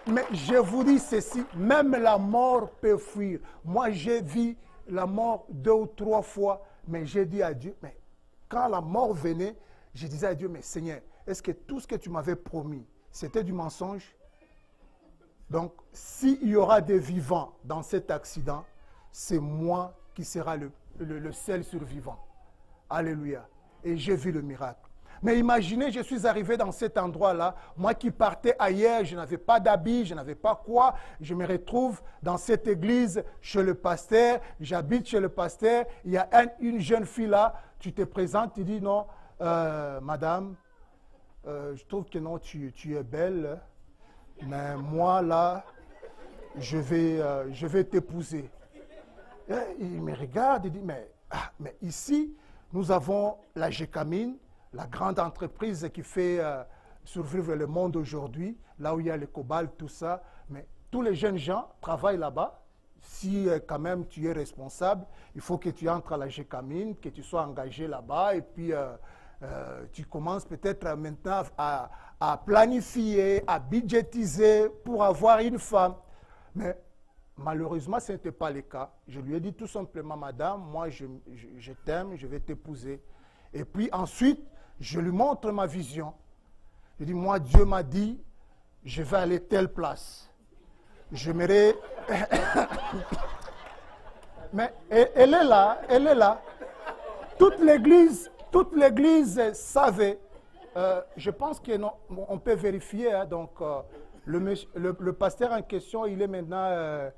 Mais je vous dis ceci, même la mort peut fuir. Moi, j'ai vu la mort 2 ou 3 fois. Mais j'ai dit à Dieu, mais quand la mort venait, je disais à Dieu, mais Seigneur, est-ce que tout ce que tu m'avais promis, c'était du mensonge? Donc, s'il y aura des vivants dans cet accident, c'est moi qui sera le seul survivant. Alléluia. Et j'ai vu le miracle. Mais imaginez, je suis arrivé dans cet endroit-là, moi qui partais ailleurs, je n'avais pas d'habit, je n'avais pas quoi. Je me retrouve dans cette église, chez le pasteur, j'habite chez le pasteur. Il y a une jeune fille là, tu te présentes, tu dis non, madame, je trouve que non, tu es belle, mais moi là, je vais t'épouser. Il me regarde, il dit, mais ici, nous avons la Gécamine, la grande entreprise qui fait survivre le monde aujourd'hui, là où il y a le cobalt, tout ça. Mais tous les jeunes gens travaillent là-bas. Si quand même tu es responsable, il faut que tu entres à la Gécamine, que tu sois engagé là-bas. Et puis tu commences peut-être maintenant à planifier, à budgétiser pour avoir une femme. Mais malheureusement, ce n'était pas le cas. Je lui ai dit tout simplement, madame, moi je t'aime, je vais t'épouser. Et puis ensuite, je lui montre ma vision. Je dis, moi, Dieu m'a dit, je vais aller telle place. J'aimerais... Mais elle est là, elle est là. Toute l'église savait. Je pense qu'on peut vérifier. Hein, donc, le pasteur en question, il est maintenant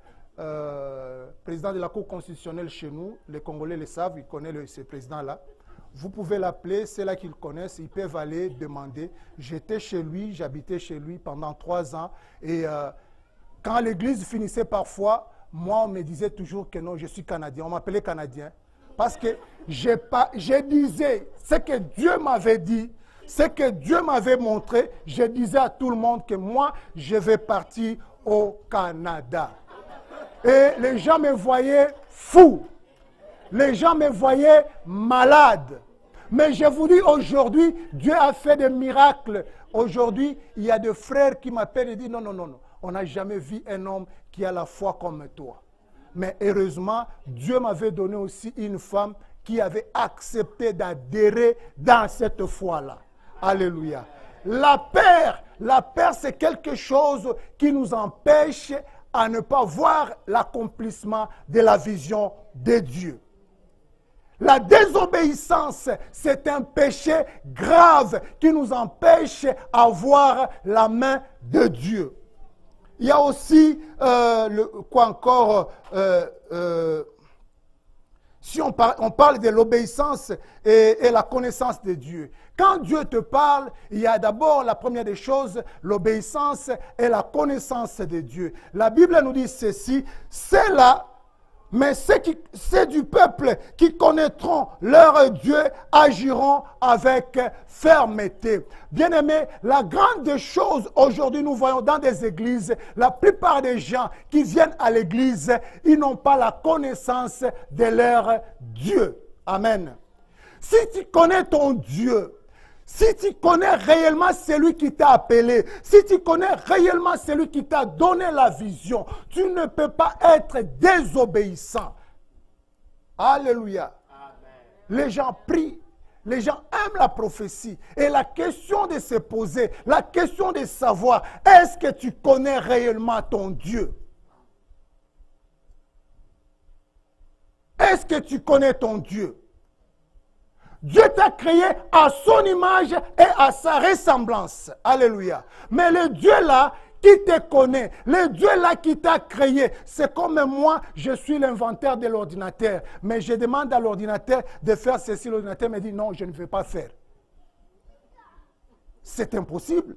président de la Cour constitutionnelle chez nous. Les Congolais le savent, ils connaissent ce président-là. Vous pouvez l'appeler, c'est là qu'ils connaissent, ils peuvent aller demander. J'étais chez lui, j'habitais chez lui pendant 3 ans. Et quand l'église finissait parfois, moi, on me disait toujours que non, je suis Canadien. On m'appelait Canadien. Parce que je disais ce que Dieu m'avait dit, ce que Dieu m'avait montré. Je disais à tout le monde que moi, je vais partir au Canada. Et les gens me voyaient fou. Les gens me voyaient malade. Mais je vous dis aujourd'hui, Dieu a fait des miracles. Aujourd'hui, il y a des frères qui m'appellent et disent non, non, non, non. On n'a jamais vu un homme qui a la foi comme toi. Mais heureusement, Dieu m'avait donné aussi une femme qui avait accepté d'adhérer dans cette foi-là. Alléluia. La peur, c'est quelque chose qui nous empêche à ne pas voir l'accomplissement de la vision de Dieu. La désobéissance, c'est un péché grave qui nous empêche à voir la main de Dieu. Il y a aussi, si on parle de l'obéissance et la connaissance de Dieu. Quand Dieu te parle, il y a d'abord la première des choses, l'obéissance et la connaissance de Dieu. La Bible nous dit ceci, c'est là Mais ceux du peuple qui connaîtront leur Dieu agiront avec fermeté. Bien-aimés, la grande chose aujourd'hui, nous voyons dans des églises, la plupart des gens qui viennent à l'église, ils n'ont pas la connaissance de leur Dieu. Amen. Si tu connais ton Dieu, si tu connais réellement celui qui t'a appelé, si tu connais réellement celui qui t'a donné la vision, tu ne peux pas être désobéissant. Alléluia. Amen. Les gens prient, les gens aiment la prophétie. Et la question de se poser, la question de savoir, est-ce que tu connais réellement ton Dieu? Est-ce que tu connais ton Dieu? Dieu t'a créé à son image et à sa ressemblance. Alléluia. Mais le Dieu là qui te connaît, le Dieu là qui t'a créé, c'est comme moi, je suis l'inventeur de l'ordinateur. Mais je demande à l'ordinateur de faire ceci. L'ordinateur me dit non, je ne vais pas faire. C'est impossible.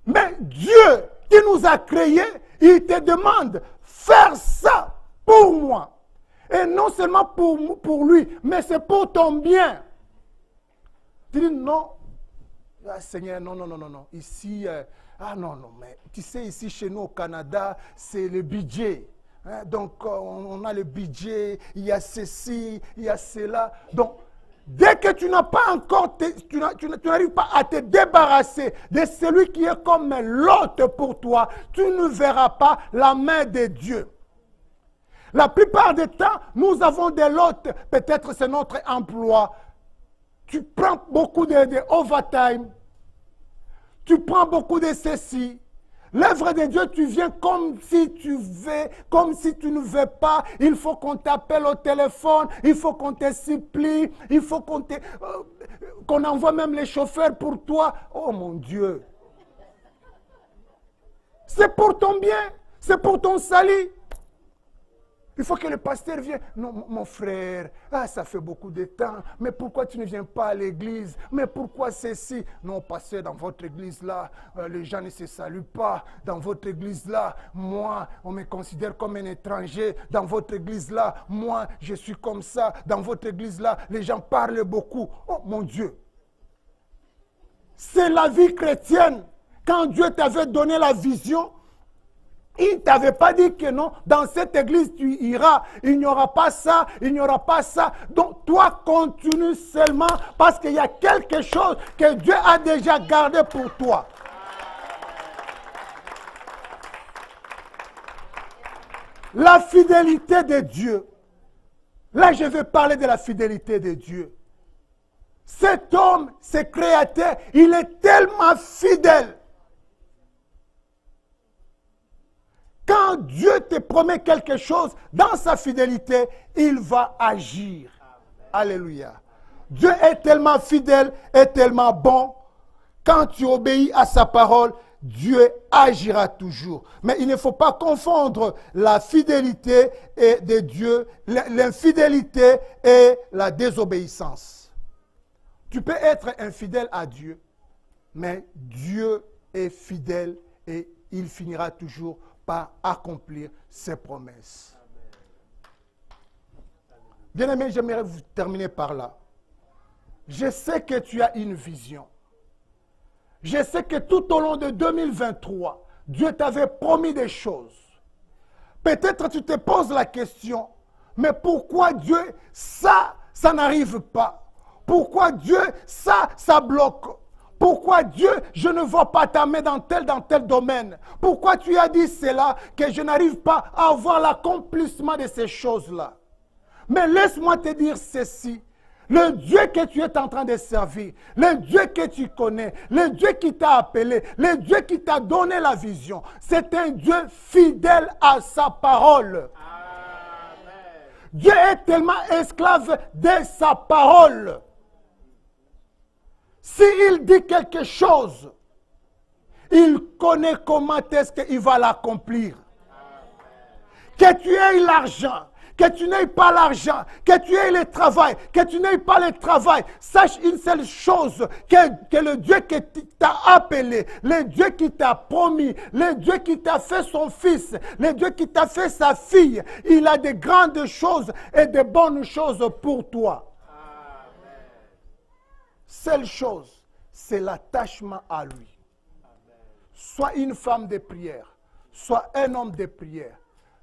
Mais Dieu qui nous a créés, il te demande, faire ça pour moi. Et non seulement pour lui, mais c'est pour ton bien. Tu dis non, ah, Seigneur, non. Ici, non, mais tu sais, ici chez nous au Canada, c'est le budget. Hein? Donc, on a le budget, il y a ceci, il y a cela. Donc, dès que tu n'as pas encore, tu n'arrives pas à te débarrasser de celui qui est comme l'hôte pour toi, tu ne verras pas la main de Dieu. La plupart du temps, nous avons des lots, peut-être c'est notre emploi. Tu prends beaucoup de overtime, tu prends beaucoup de ceci. L'œuvre de Dieu, tu viens comme si tu veux, comme si tu ne veux pas. Il faut qu'on t'appelle au téléphone, il faut qu'on te supplie, il faut qu'on envoie même les chauffeurs pour toi. Oh mon Dieu! C'est pour ton bien, c'est pour ton salut. Il faut que le pasteur vienne. Non, mon frère, ça fait beaucoup de temps. Mais pourquoi tu ne viens pas à l'église? Mais pourquoi ceci? Non, pasteur, dans votre église-là, les gens ne se saluent pas. Dans votre église-là, moi, on me considère comme un étranger. Dans votre église-là, moi, je suis comme ça. Dans votre église-là, les gens parlent beaucoup. Oh, mon Dieu! C'est la vie chrétienne. Quand Dieu t'avait donné la vision, il ne t'avait pas dit que non, dans cette église tu iras, il n'y aura pas ça, il n'y aura pas ça. Donc toi continue seulement parce qu'il y a quelque chose que Dieu a déjà gardé pour toi. La fidélité de Dieu. Là je vais parler de la fidélité de Dieu. Cet homme, ce créateur, il est tellement fidèle. Quand Dieu te promet quelque chose, dans sa fidélité, il va agir. Alléluia. Dieu est tellement fidèle et tellement bon. Quand tu obéis à sa parole, Dieu agira toujours. Mais il ne faut pas confondre la fidélité de Dieu, l'infidélité et la désobéissance. Tu peux être infidèle à Dieu, mais Dieu est fidèle et il finira toujours par accomplir ses promesses. Bien-aimé, j'aimerais vous terminer par là. Je sais que tu as une vision. Je sais que tout au long de 2023, Dieu t'avait promis des choses. Peut-être tu te poses la question, mais pourquoi Dieu, ça n'arrive pas? Pourquoi Dieu, ça bloque? Pourquoi Dieu, je ne vois pas ta main dans tel domaine? Pourquoi tu as dit cela, que je n'arrive pas à avoir l'accomplissement de ces choses-là? Mais laisse-moi te dire ceci. Le Dieu que tu es en train de servir, le Dieu que tu connais, le Dieu qui t'a appelé, le Dieu qui t'a donné la vision, c'est un Dieu fidèle à sa parole. Amen. Dieu est tellement esclave de sa parole. S'il dit quelque chose, il connaît comment est-ce qu'il va l'accomplir. Que tu aies l'argent, que tu n'aies pas l'argent, que tu aies le travail, que tu n'aies pas le travail. Sache une seule chose, que le Dieu qui t'a appelé, le Dieu qui t'a promis, le Dieu qui t'a fait son fils, le Dieu qui t'a fait sa fille, il a de grandes choses et de bonnes choses pour toi. Amen. Seule chose, c'est l'attachement à lui. Sois une femme de prière, sois un homme de prière.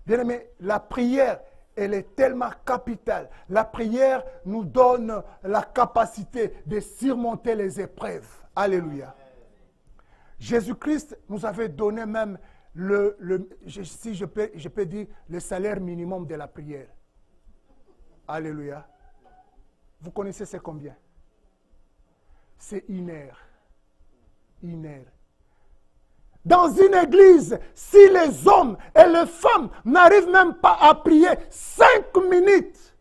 Bien-aimé, la prière, elle est tellement capitale. La prière nous donne la capacité de surmonter les épreuves. Alléluia. Jésus-Christ nous avait donné même si je peux dire, le salaire minimum de la prière. Alléluia. Vous connaissez c'est combien? C'est 1 heure. 1 heure. Dans une église, si les hommes et les femmes n'arrivent même pas à prier 5 minutes,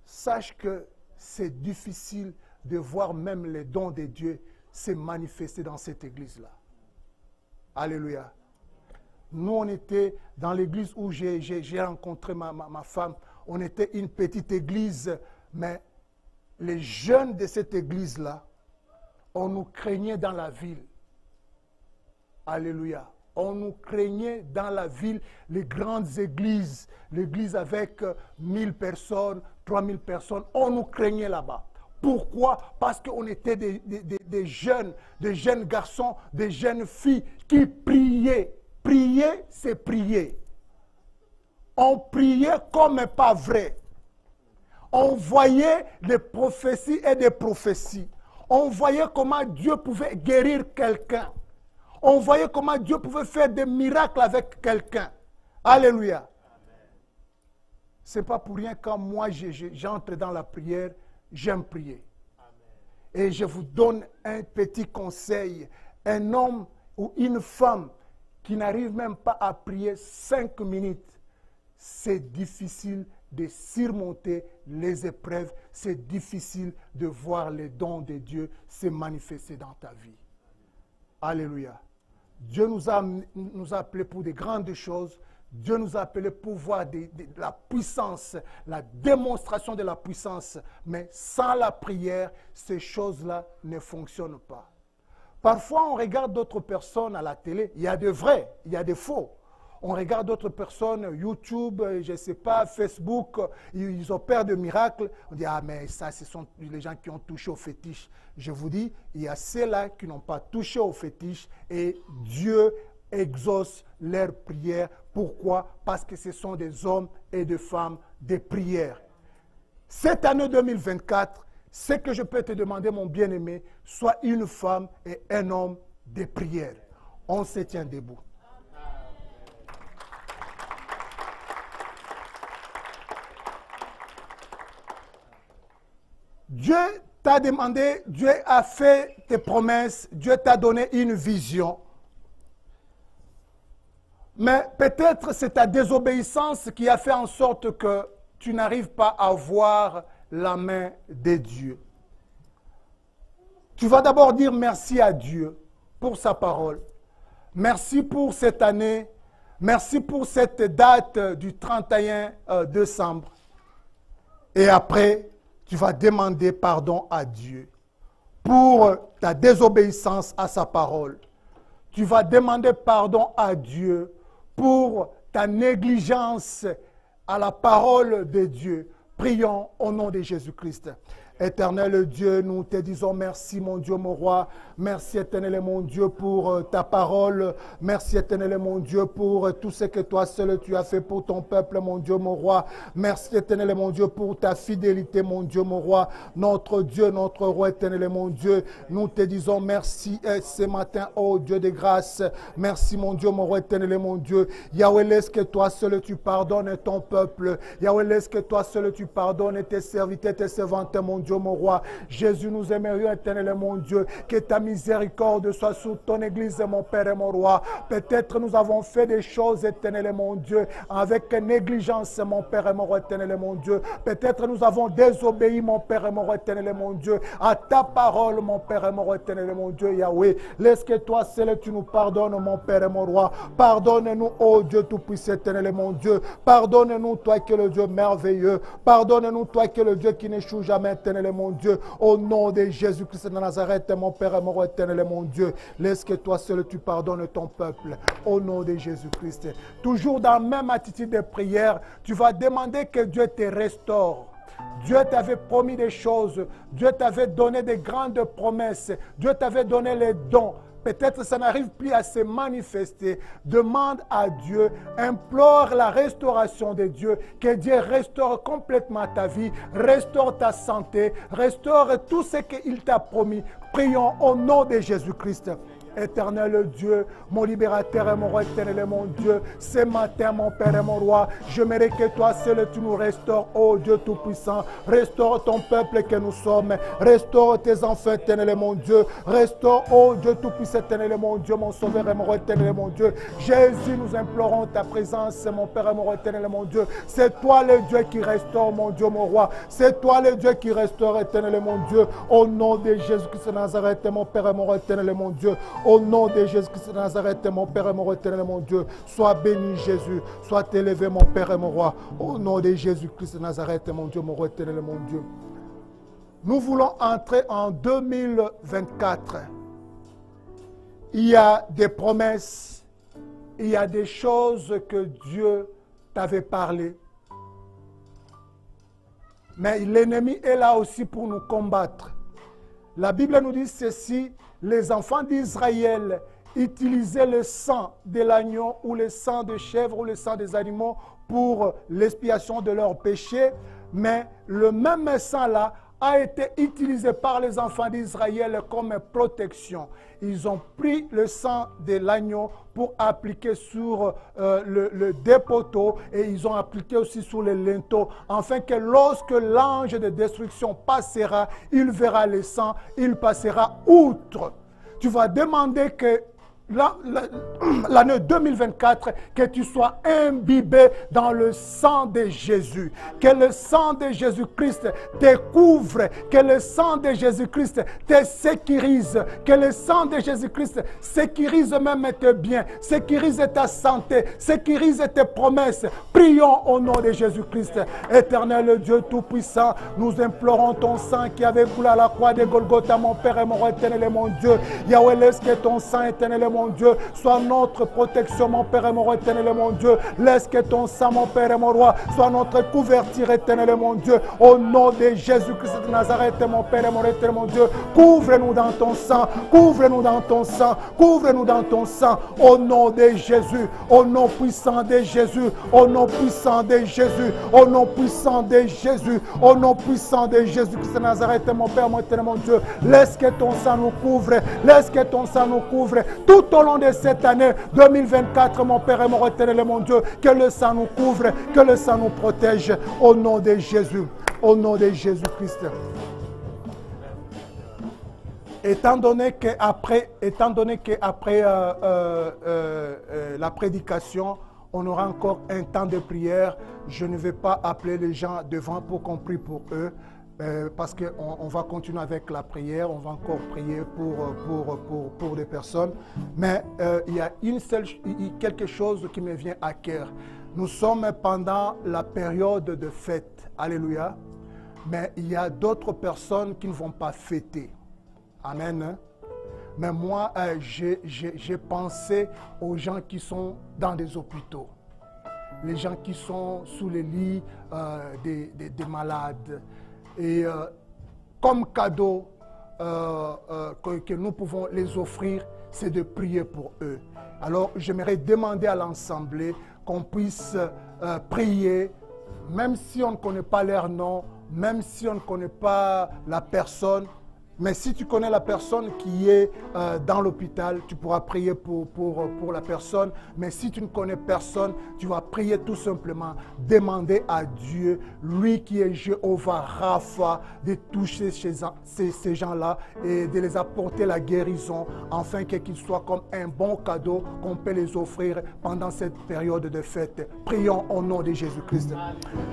sache que c'est difficile de voir même les dons de Dieu se manifester dans cette église-là. Alléluia. Nous, on était dans l'église où j'ai rencontré ma femme. On était une petite église, mais les jeunes de cette église-là, on nous craignait dans la ville. Alléluia. On nous craignait dans la ville, les grandes églises, l'église avec 1000 personnes, 3000 personnes, on nous craignait là-bas. Pourquoi? Parce qu'on était des jeunes garçons, des jeunes filles qui priaient. Prier, c'est prier. On priait comme pas vrai. On voyait des prophéties et des prophéties. On voyait comment Dieu pouvait guérir quelqu'un. On voyait comment Dieu pouvait faire des miracles avec quelqu'un. Alléluia. Ce n'est pas pour rien quand moi j'entre dans la prière, j'aime prier. Amen. Et je vous donne un petit conseil. Un homme ou une femme qui n'arrive même pas à prier 5 minutes, c'est difficile de surmonter les épreuves. C'est difficile de voir les dons de Dieu se manifester dans ta vie. Alléluia. Dieu nous a appelés pour de grandes choses. Dieu nous a appelés pour voir de la puissance, la démonstration de la puissance. Mais sans la prière, ces choses-là ne fonctionnent pas. Parfois, on regarde d'autres personnes à la télé. Il y a de vrais, il y a des faux. On regarde d'autres personnes, YouTube, je ne sais pas, Facebook, ils opèrent de miracles. On dit, ah mais ça, ce sont les gens qui ont touché au fétiche. Je vous dis, il y a ceux-là qui n'ont pas touché au fétiche et Dieu exauce leurs prières. Pourquoi? Parce que ce sont des hommes et des femmes de prière. Cette année 2024, ce que je peux te demander, mon bien-aimé, soit une femme et un homme de prière. On se tient debout. Dieu t'a demandé, Dieu a fait tes promesses, Dieu t'a donné une vision. Mais peut-être c'est ta désobéissance qui a fait en sorte que tu n'arrives pas à voir la main de Dieu. Tu vas d'abord dire merci à Dieu pour sa parole. Merci pour cette année. Merci pour cette date du 31 décembre. Et après, tu vas demander pardon à Dieu pour ta désobéissance à sa parole. Tu vas demander pardon à Dieu pour ta négligence à la parole de Dieu. Prions au nom de Jésus-Christ. Éternel Dieu, nous te disons merci, mon Dieu, mon roi. Merci, éternel mon Dieu, pour ta parole. Merci, éternel mon Dieu, pour tout ce que toi seul tu as fait pour ton peuple, mon Dieu, mon roi. Merci, éternel mon Dieu, pour ta fidélité, mon Dieu, mon roi. Notre Dieu, notre roi, éternel mon Dieu. Nous te disons merci ce matin, oh Dieu de grâce. Merci, mon Dieu, mon roi, éternel mon Dieu. Yahweh, laisse que toi seul tu pardonnes ton peuple. Yahweh, laisse que toi seul tu pardonnes tes serviteurs, tes servantes, mon Dieu. Dieu, mon roi. Jésus, nous aimerions, éternel mon Dieu, que ta miséricorde soit sur ton Église, mon Père et mon roi. Peut-être nous avons fait des choses, éternel mon Dieu, avec négligence, mon Père et mon roi, éternel mon Dieu. Peut-être nous avons désobéi, mon Père et mon roi, éternel mon Dieu, à ta parole, mon Père et mon roi, éternel mon Dieu, Yahweh. Laisse que toi seul tu nous pardonnes, mon Père et mon roi. Pardonne-nous, ô Dieu tout-puissant, éternel mon Dieu. Pardonne-nous, toi qui es le Dieu merveilleux. Pardonne-nous, toi qui es le Dieu qui n'échoue jamais, éternel mon Dieu. Au nom de Jésus-Christ de Nazareth, mon Père et mon roi, éternel mon Dieu. Laisse que toi seul tu pardonnes ton peuple. Au nom de Jésus-Christ. Toujours dans la même attitude de prière, tu vas demander que Dieu te restaure. Dieu t'avait promis des choses. Dieu t'avait donné des grandes promesses. Dieu t'avait donné les dons. Peut-être ça n'arrive plus à se manifester. Demande à Dieu, implore la restauration de Dieu, que Dieu restaure complètement ta vie, restaure ta santé, restaure tout ce qu'il t'a promis. Prions au nom de Jésus-Christ. Éternel Dieu, mon libérateur et mon roi, éternel et mon Dieu, ce matin, mon Père et mon roi, j'aimerais que toi seul tu nous restaures, ô Dieu Tout-Puissant. Restaure ton peuple que nous sommes. Restaure tes enfants, éternel et mon Dieu. Restaure, ô Dieu Tout-Puissant, éternel et mon Dieu, mon Sauveur et mon roi, éternel et mon Dieu. Jésus, nous implorons ta présence, mon Père et mon roi, éternel et mon Dieu. C'est toi le Dieu qui restaure, mon Dieu, mon roi. C'est toi le Dieu qui restaure, éternel et mon Dieu. Au nom de Jésus-Christ de Nazareth, mon Père et mon roi, éternel et mon Dieu. Au nom de Jésus-Christ de Nazareth, mon Père et mon roi, éternel et mon Dieu. Sois béni, Jésus. Sois élevé, mon Père et mon roi. Au nom de Jésus-Christ de Nazareth, mon Dieu, mon roi, éternel et mon Dieu. Nous voulons entrer en 2024. Il y a des promesses. Il y a des choses que Dieu t'avait parlé. Mais l'ennemi est là aussi pour nous combattre. La Bible nous dit ceci. Les enfants d'Israël utilisaient le sang de l'agneau ou le sang de chèvre ou le sang des animaux pour l'expiation de leurs péchés. Mais le même sang-là a été utilisé par les enfants d'Israël comme protection. Ils ont pris le sang de l'agneau pour appliquer sur le dépoteau et ils ont appliqué aussi sur les linteaux, afin que lorsque l'ange de destruction passera, il verra le sang, il passera outre. Tu vas demander que l'année 2024, que tu sois imbibé dans le sang de Jésus. Que le sang de Jésus-Christ te couvre. Que le sang de Jésus-Christ te sécurise. Que le sang de Jésus-Christ sécurise même tes biens, sécurise ta santé, sécurise tes promesses. Prions au nom de Jésus-Christ. Éternel Dieu Tout-Puissant, nous implorons ton sang qui avait coulé à la croix de Golgotha, mon Père et mon roi, éternel et mon Dieu. Yahweh, laisse que ton sang, éternel et mon Dieu, soit notre protection, mon Père et mon roi, éternel et mon Dieu. Laisse que ton sang, mon Père et mon roi, soit notre couverture, éternel et mon Dieu. Au nom de Jésus-Christ de Nazareth, mon Père et mon roi, éternel et mon Dieu, couvre-nous dans ton sang, couvre-nous dans ton sang, couvre-nous dans ton sang. Au nom de Jésus, au nom puissant de Jésus, au nom puissant de Jésus, au nom puissant de Jésus, au nom puissant de Jésus-Christ de Nazareth, mon Père, mon éternel, mon Dieu. Laisse que ton sang nous couvre, laisse que ton sang nous couvre tout au long de cette année 2024, mon Père et mon roi, éternel et mon Dieu. Que le sang nous couvre, que le sang nous protège. Au nom de Jésus, au nom de Jésus-Christ. Étant donné qu'après la prédication, on aura encore un temps de prière, je ne vais pas appeler les gens devant pour qu'on prie pour eux. Parce qu'on va continuer avec la prière, on va encore prier pour des personnes. Mais il y a quelque chose qui me vient à cœur. Nous sommes pendant la période de fête. Alléluia. Mais il y a d'autres personnes qui ne vont pas fêter. Amen. Mais moi, j'ai pensé aux gens qui sont dans des hôpitaux. Les gens qui sont sous les lits des malades. Et comme cadeau que nous pouvons les offrir, c'est de prier pour eux. Alors, j'aimerais demander à l'Assemblée qu'on puisse prier, même si on ne connaît pas leur nom, même si on ne connaît pas la personne, Mais si tu connais la personne qui est dans l'hôpital, tu pourras prier pour la personne. Mais si tu ne connais personne, tu vas prier tout simplement. Demander à Dieu, lui qui est Jéhovah Rapha, de toucher ces gens-là et de les apporter la guérison, afin qu'ils soient comme un bon cadeau qu'on peut les offrir pendant cette période de fête. Prions au nom de Jésus-Christ.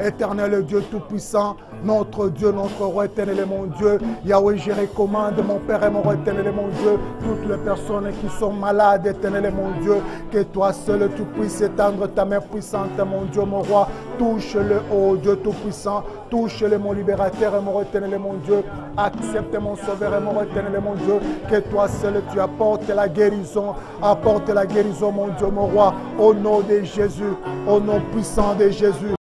Éternel Dieu Tout-Puissant, notre Dieu, notre Roi éternel et mon Dieu, Yahweh, je recommande, mon Père et mon Roi éternel et mon Dieu, toutes les personnes qui sont malades, éternel et mon Dieu, que toi seul tu puisses étendre ta main puissante, mon Dieu, mon Roi, touche-le, ô Dieu Tout-Puissant, touche-le, mon libérateur et mon Roi éternel et mon Dieu, accepte mon Sauveur et mon Roi éternel et mon Dieu, que toi seul tu apportes la guérison, mon Dieu, mon Roi, au nom de Jésus, au nom puissant de Jésus.